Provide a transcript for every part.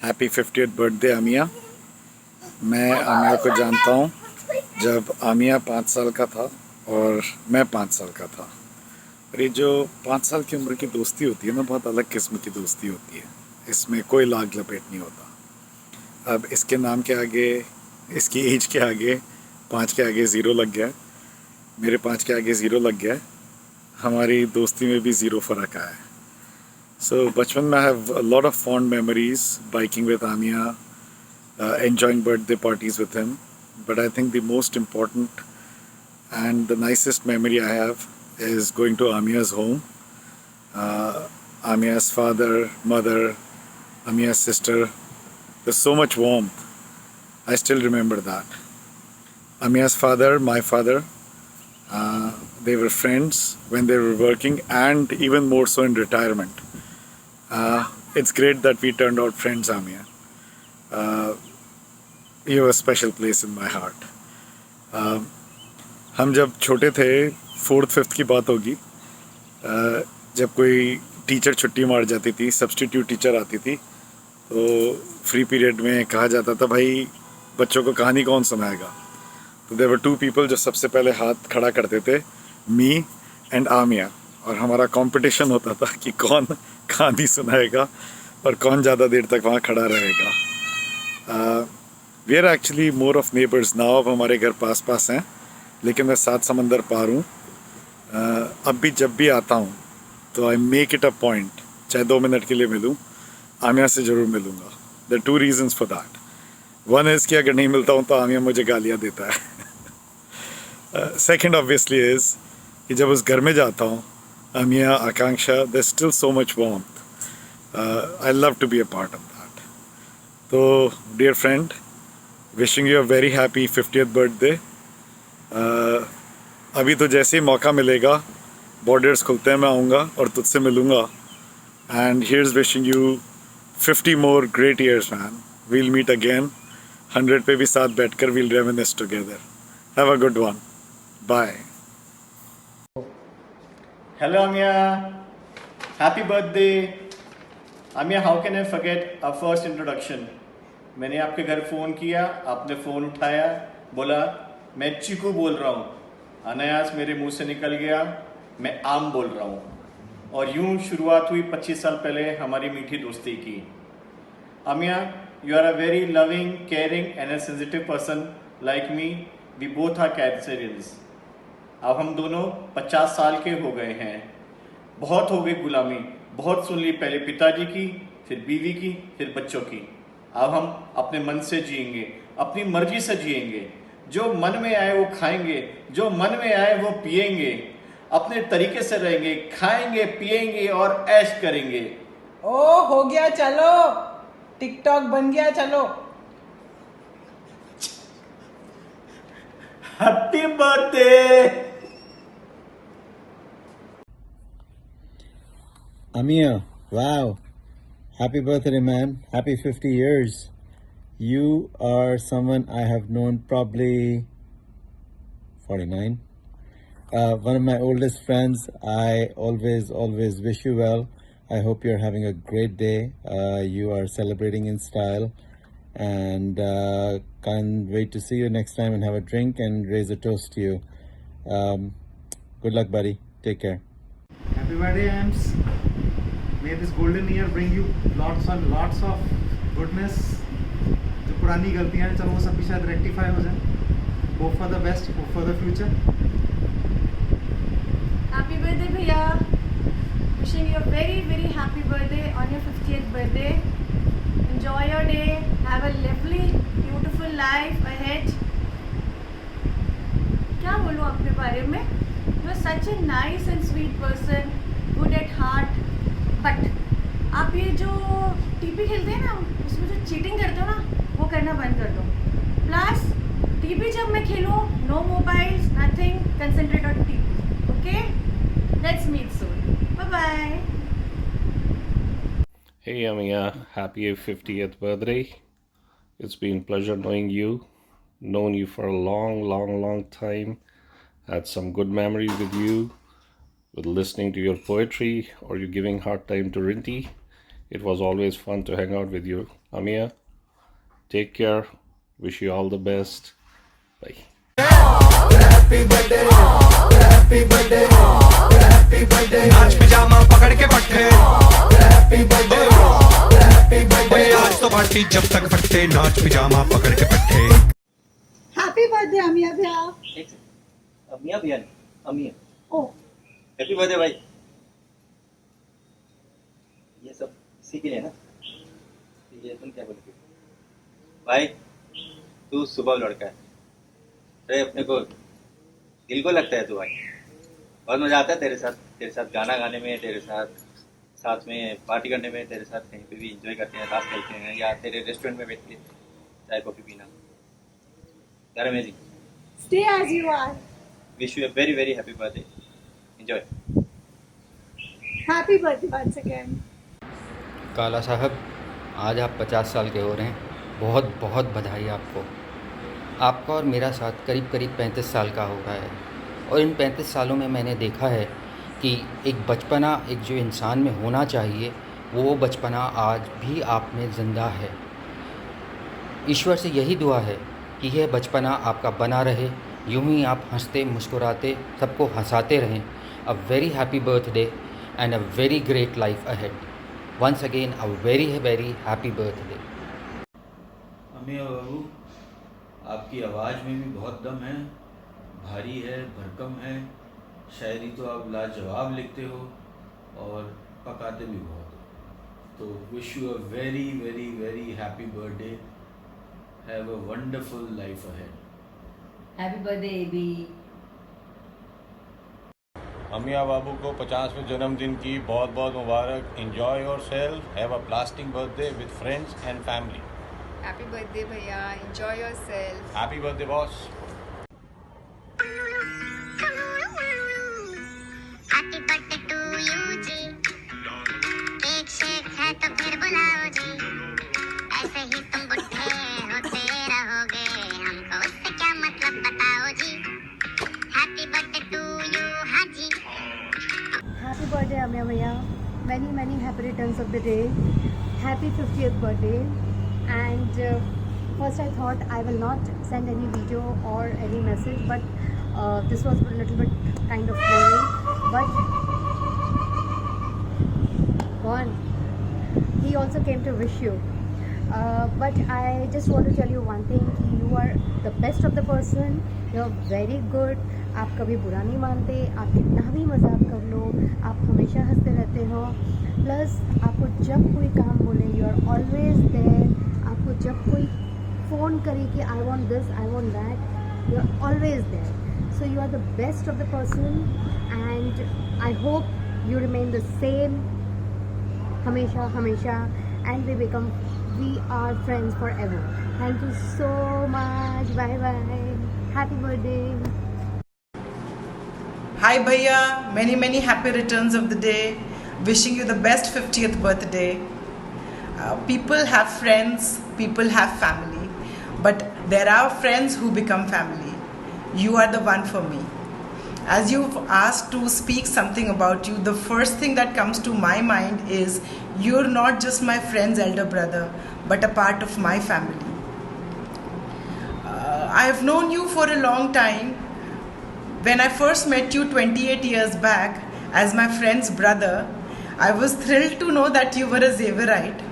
Happy 50th birthday आमिया। मैं आमिया को जानता हूँ जब आमिया 5 साल का था और मैं 5 साल का था। और ये जो 5 साल की उम्र की दोस्ती होती है ना, बहुत अलग किस्म की दोस्ती होती है। इसमें कोई लाग लपेट नहीं होता। अब इसके नाम के आगे, इसकी एज के आगे 5 के आगे ज़ीरो लग गया है, मेरे 5 के आगे ज़ीरो लग गया है। हमारी दोस्ती में भी ज़ीरो फ़र्क आया है। So बचपन में I have a lot of fond memories biking with Amia, enjoying birthday parties with him. But I think the most important and the nicest memory I have is going to Amia's home. Amia's father, mother, Amia's sister. There's so much warmth. I still remember that. Amia's father, my father, they were friends when they were working and even more so in retirement. It's great that we turned out friends, Amia. You have a special place in my heart. हम जब छोटे थे, 4th-5th की बात होगी, जब कोई teacher छुट्टी मार जाती थी, सब्स्टिट्यूट टीचर आती थी, तो फ्री पीरियड में कहा जाता था, भाई बच्चों को कहानी कौन सुनाएगा। तो देयर वर 2 पीपल जो सबसे पहले हाथ खड़ा करते थे, मी एंड आमिया। और हमारा कंपटीशन होता था कि कौन कहानी सुनाएगा और कौन ज़्यादा देर तक वहाँ खड़ा रहेगा। We are actually more of neighbours now. अब हमारे घर पास पास हैं, लेकिन मैं 7 समंदर पार हूँ। अब भी जब भी आता हूँ तो I make it a point, चाहे 2 मिनट के लिए मिलूँ, आमिया से ज़रूर मिलूँगा। There are 2 reasons for that. One is कि अगर नहीं मिलता हूँ तो आमिया मुझे गालियाँ देता है। सेकेंड ऑब्वियसली इज़ कि जब उस घर में जाता हूँ, Amiya, Akanksha, there still so much warmth. I love to be a part of that. तो dear friend, wishing you a very happy 50th birthday. अभी तो जैसे ही मौका मिलेगा, बॉर्डर्स खुलते हैं, मैं आऊँगा और तुझसे मिलूँगा। And here's wishing you 50 more great years, man. We'll meet again. 100 पे भी साथ बैठकर we'll reminisce together. Have a good one. Bye. Hello, Amia. Happy birthday. Amia, how can I forget our first introduction? मैंने आपके घर phone किया, आपने phone उठाया, बोला मैं चीकू बोल रहा हूँ। अनायास मेरे मुंह से निकल गया, मैं आम बोल रहा हूँ। और यूं शुरुआत हुई 25 साल पहले हमारी मीठी दोस्ती की। Amia, you are a very loving, caring and a sensitive person like me. We both are Cancerians. अब हम दोनों 50 साल के हो गए हैं। बहुत हो गई गुलामी, बहुत सुन ली, पहले पिताजी की, फिर बीवी की, फिर बच्चों की। अब हम अपने मन से जिएंगे, अपनी मर्जी से जिएंगे। जो मन में आए वो खाएंगे, जो मन में आए वो पिएंगे, अपने तरीके से रहेंगे, खाएंगे, पिएंगे और ऐश करेंगे। ओ हो गया, चलो टिकटॉक बन गया, चलो। Happy birthday. Amir, wow. Happy birthday, man. Happy 50 years. You are someone I have known probably 49. One of my oldest friends. I always wish you well. I hope you're having a great day. You are celebrating in style. And can't wait to see you next time and have a drink and raise a toast to you. Good luck, buddy. Take care. Happy birthday, Ams. May this golden year bring you lots and lots of goodness. जो पुरानी गलतियां हैं, चलो वो सब भी शायद rectify हो जाए. Hope for the best, hope for the future. Happy birthday, Bhaiya. Wishing you a very, very happy birthday on your 50th birthday. Enjoy your day. Have a lovely, beautiful life ahead. क्या बोलूँ अपने बारे में? You are such a nice and sweet person, good at heart. But आप ये जो TP खेलते हैं ना, उसमें जो चीटिंग करते हो ना, वो करना बंद कर दो. प्लस टीपी जब मैं खेलूँ, no mobiles, nothing, concentrate on TP. Okay? Let's meet soon. Bye bye. Hey Amiya, happy 50th birthday. It's been pleasure knowing you. Known you for a long time. Had some good memories with you, with listening to your poetry or you giving hard time to Rinty. It was always fun to hang out with you. Amia, take care. Wish you all the best. Bye. नाच pyjama पकड़ के पट्टे आज तो party जब तक फटते नाच पिजामा पकड़ के पट्टे हैप्पी बर्थडे अमिया भैया। अमिया भैया नहीं, अमिया। ओ हैप्पी बर्थडे भाई। ये सब इसी के लिए ना। ये तुम क्या बोलोगे भाई? तू सुबह लड़का है, अरे अपने को दिल को लगता है तू भाई। बहुत मजा आता है तेरे साथ गाना गाने में, तेरे साथ में पार्टी करने में, तेरे साथ कहीं पे भी एंजॉय करते हैं, ताश खेलते हैं, या तेरे रेस्टोरेंट में बैठ के चाय कॉफी पीना। यार amazing. Stay as you are. Wish you a very very happy birthday. Enjoy. Happy birthday once again. काला साहब, आज आप 50 साल के हो रहे हैं। बहुत बहुत बधाई आपको। आपका और मेरा साथ करीब करीब 35 साल का हो गया है, और इन 35 सालों में मैंने देखा है कि एक बचपना एक जो इंसान में होना चाहिए, वो बचपना आज भी आप में ज़िंदा है। ईश्वर से यही दुआ है कि यह बचपना आपका बना रहे, यूं ही आप हंसते मुस्कुराते सबको हंसाते रहें। A very happy birthday and a very great life ahead. Once again a very very happy birthday. Amiya babu, आपकी आवाज़ में भी बहुत दम है, भारी है, भरकम है। शायरी तो आप लाजवाब लिखते हो और पकाते भी बहुत हो। तो wish you a very very very happy birthday. Have a wonderful life ahead. Happy birthday AB. Amiya babu को 50वें जन्मदिन की बहुत बहुत मुबारक। Enjoy yourself, have a blasting birthday with friends and family. Happy birthday भैया, enjoy yourself. Happy birthday boss. Happy birthday to you ji. Cake shake है तो फिर बुलाओ जी। ऐसे ही तुम बुढ़े होते रहोगे, हमको उससे क्या मतलब बताओ जी। Happy birthday to you. हाँ जी। हैप्पी बर्थडे अमिया भैया। Many many happy returns of the day. Happy 50th birthday. And first I thought I will not send any video or any message, but this was a little bit kind of boring. But one, he also came to wish you. But I just want to tell you one thing, कि you are the best of the person. You are very good. आप कभी बुरा नहीं मानते, आप कितना भी मजाक कर लो, आप हमेशा हंसते रहते हो। प्लस आपको जब कोई काम बोले, यू आर ऑलवेज देयर। आपको जब कोई फ़ोन करे कि I want this, I want that, you are always there. So you are the best of the person and I hope you remain the same हमेशा हमेशा, and we are friends forever. Thank you so much. Bye bye. Happy birthday. Hi Bhaiya, many happy returns of the day. Wishing you the best 50th birthday. People have friends, people have family, but there are friends who become family. You are the one for me. As you've asked to speak something about you, the first thing that comes to my mind is you're not just my friend's elder brother, but a part of my family. I have known you for a long time. When I first met you 28 years back as my friend's brother, I was thrilled to know that you were a Xavierite,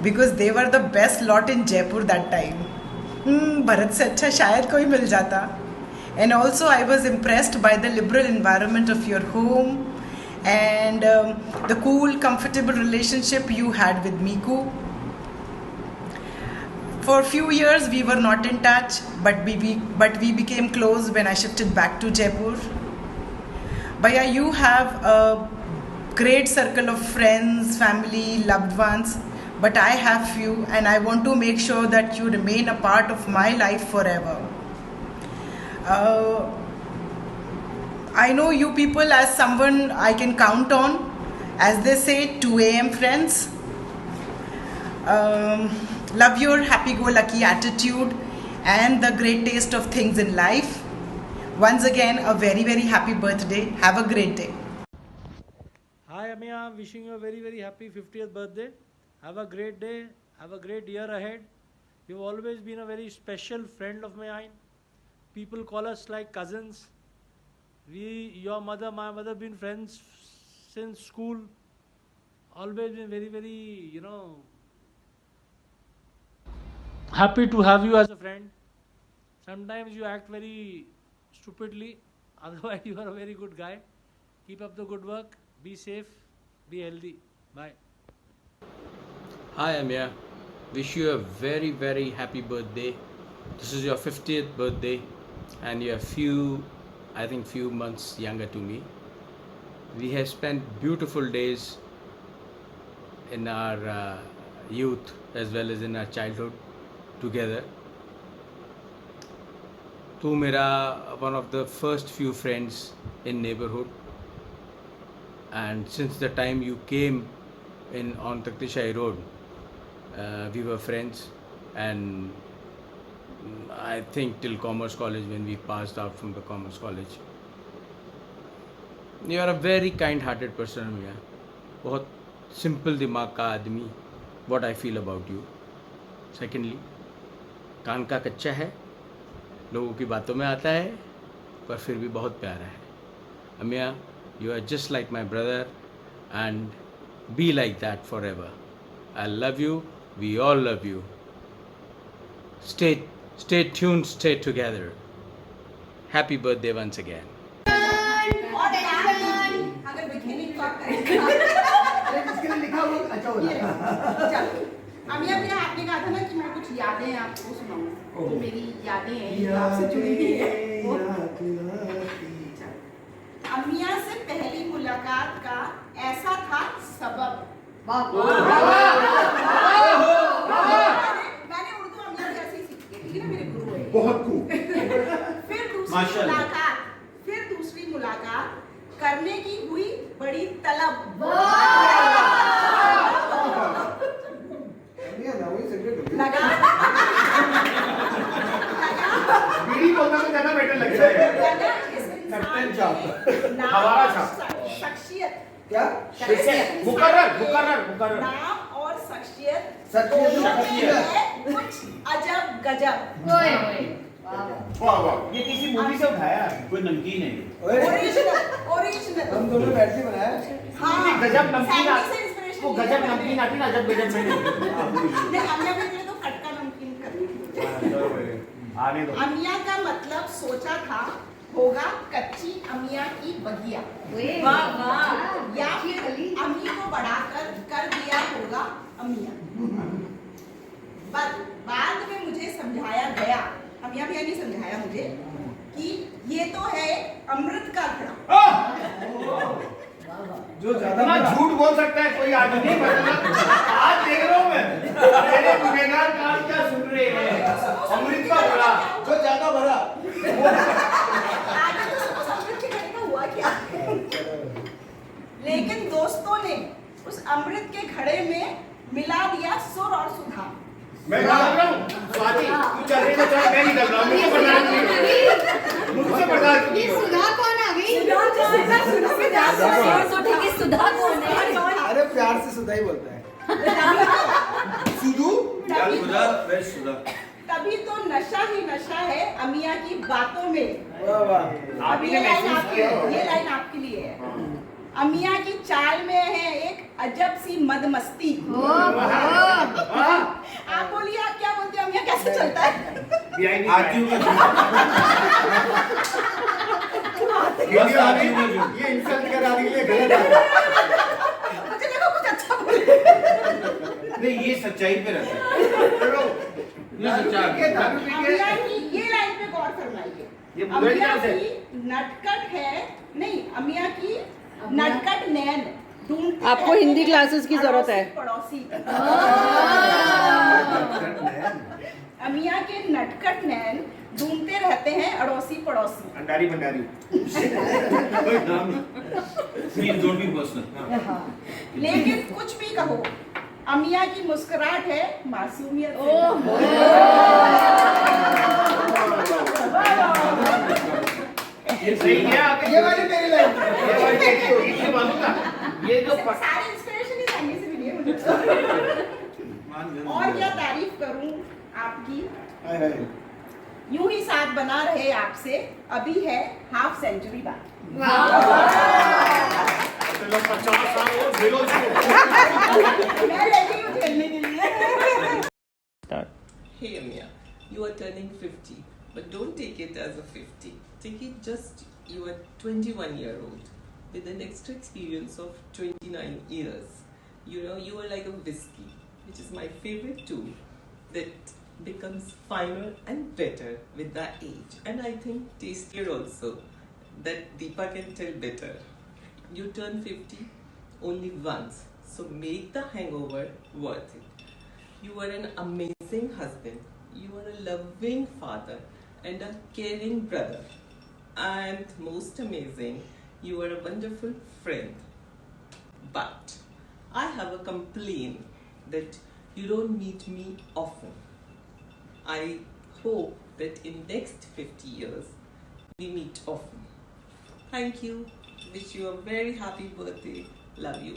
because they were the best lot in Jaipur that time. Bharat se अच्छा शायद कोई मिल जाता. And also I was impressed by the liberal environment of your home and the cool, comfortable relationship you had with Miku. For a few years we were not in touch, but we became close when I shifted back to Jaipur. Bhaiya, you have a great circle of friends, family, loved ones, but I have few, and I want to make sure that you remain a part of my life forever. I know you people as someone I can count on, as they say, 2 a.m. friends. Love your happy-go-lucky attitude and the great taste of things in life. Once again, a very happy birthday. Have a great day. Hi Amiya, wishing you a very happy 50th birthday. Have a great day. Have a great year ahead. You've always been a very special friend of mine. People call us like cousins. Your mother, my mother, been friends since school. Always been very, very, happy to have you as a friend. Sometimes you act very stupidly. Otherwise, you are a very good guy. Keep up the good work. Be safe. Be healthy. Bye. Hi Amir, wish you a very very happy birthday. This is your 50th birthday and you're few months younger to me. We have spent beautiful days in our youth as well as in our childhood together. Tu mera one of the first few friends in neighborhood, and since the time you came in on Takhti Shahi Road, we were friends, and I think till Commerce College, when we passed out from the Commerce College. You are a very kind-hearted person, Amir. बहुत simple दिमाग का आदमी. What I feel about you. Secondly, कान का कच्चा है, लोगों की बातों में आता है, पर फिर भी बहुत प्यारा है. Amir, you are just like my brother, and be like that forever. I love you. We all love you. Stay tuned, stay together. Happy birthday once again. अमिया भैया आपने कहा था ना कि मैं कुछ यादें आपको सुनाऊं, तो मेरी यादें हैं जो आपसे जुड़ी हुई है। अमिया से पहली मुलाकात का ऐसा था सबब। मैंने उर्दू अमिया जैसी सीखी है, ठीक है ना, मेरे गुरु है। बहुत खूब। फिर दूसरी मुलाकात करने की हुई बड़ी तलब। लगा बीड़ी बोलना तो ज्यादा बेटर लग रहा है। कैप्टन छाप, हवाला छाप, शख्सियत क्या? मुकर्रर नाम और शख्सियत शख्सियत कुछ अजब गजब। वाह वाह, ये किसी मूवी से उठाया है? कोई नमकीन है ओरिजिनल हम दोनों बैठ के बनाया। हाँ, गजब नमकीन सैंडी से इंस्पिरेशन वो गजब नमकीन आती ना, अजब गजब में नहीं। अमिया के लिए तो खटका नमकीन करनी थी। आने दो। अमिया का मतलब सोचा था होगा कच्ची अमिया की बगिया। वाह वाह, या अमी को बढ़ाकर कर दिया होगा अमिया। बाद में मुझे समझाया गया, अमिया भैया नहीं समझाया मुझे, कि ये तो है अमृत का घड़ा। जो ज्यादा झूठ बोल सकता है कोई आदमी नहीं, आज देख रहा हूँ मैं मेरे गुनहगार कान क्या सुन रहे हैं। अमृत का घड़ा जो ज्यादा भरा। अमृत के घड़े का हुआ क्या? लेकिन दोस्तों ने उस अमृत के घड़े में मिला दिया सुर और सुधा। मैं कहा लग रहा हूँ स्वाति, तू चल रही तो चल, मैं निकल रहा हूँ। मुझसे बर्दाश्त नहीं होगा। सुधा कौन आ गई? सुधा कौन है? अरे प्यार से सुधा ही बोलता है। सुधू तभी तो नशा ही नशा है अमिया की बातों में। वाह वाह, अब ये लाइन आपके लिए है। अमिया की चाल में है एक अजब सी मदमस्ती। आप बोलिए, आप क्या बोलते हो, अमिया कैसे चलता है? ये इंसल्ट करा रही है, गलत है। मुझे लगा कुछ अच्छा बोले। नहीं, ये सच्चाई पे रहता है। अमिया की ये लाइन पे गौर फरमाइए। अमिया की नटखट है, नहीं, अमिया की नटखट नैन ढूंढती आपको हिंदी क्लासेस की जरूरत है। पड़ोसी अमिया के नटखट नैन ढूंढते रहते हैं अड़ोसी पड़ोसी। अंडारी भंडारी। लेकिन कुछ भी कहो, अमिया की मुस्कुराहट है मासूमियत से। ये सही है। ये वाली मेरी लाइन, ये जो सारे इंस्पिरेशन ही सैंडी से मिली है मुझे। और क्या तारीफ करूं आपकी। यूं ही साथ बना रहे आपसे, अभी है हाफ सेंचुरी बाद। मैं रेडी हूं खेलने के लिए। Hey Amia, you are turning 50, but don't take it as a 50. Take it just you are 21-year-old with an extra experience of 29 years. You know, you are like a whiskey, which is my favorite too, that becomes finer and better with that age. And I think tastier also, that Deepa can tell better. You turn 50 only once, so make the hangover worth it. You are an amazing husband, you are a loving father and a caring brother. And most amazing, you are a wonderful friend. But I have a complaint that you don't meet me often. I hope that in next 50 years, we meet often. Thank you. Wish you a very happy birthday. Love you.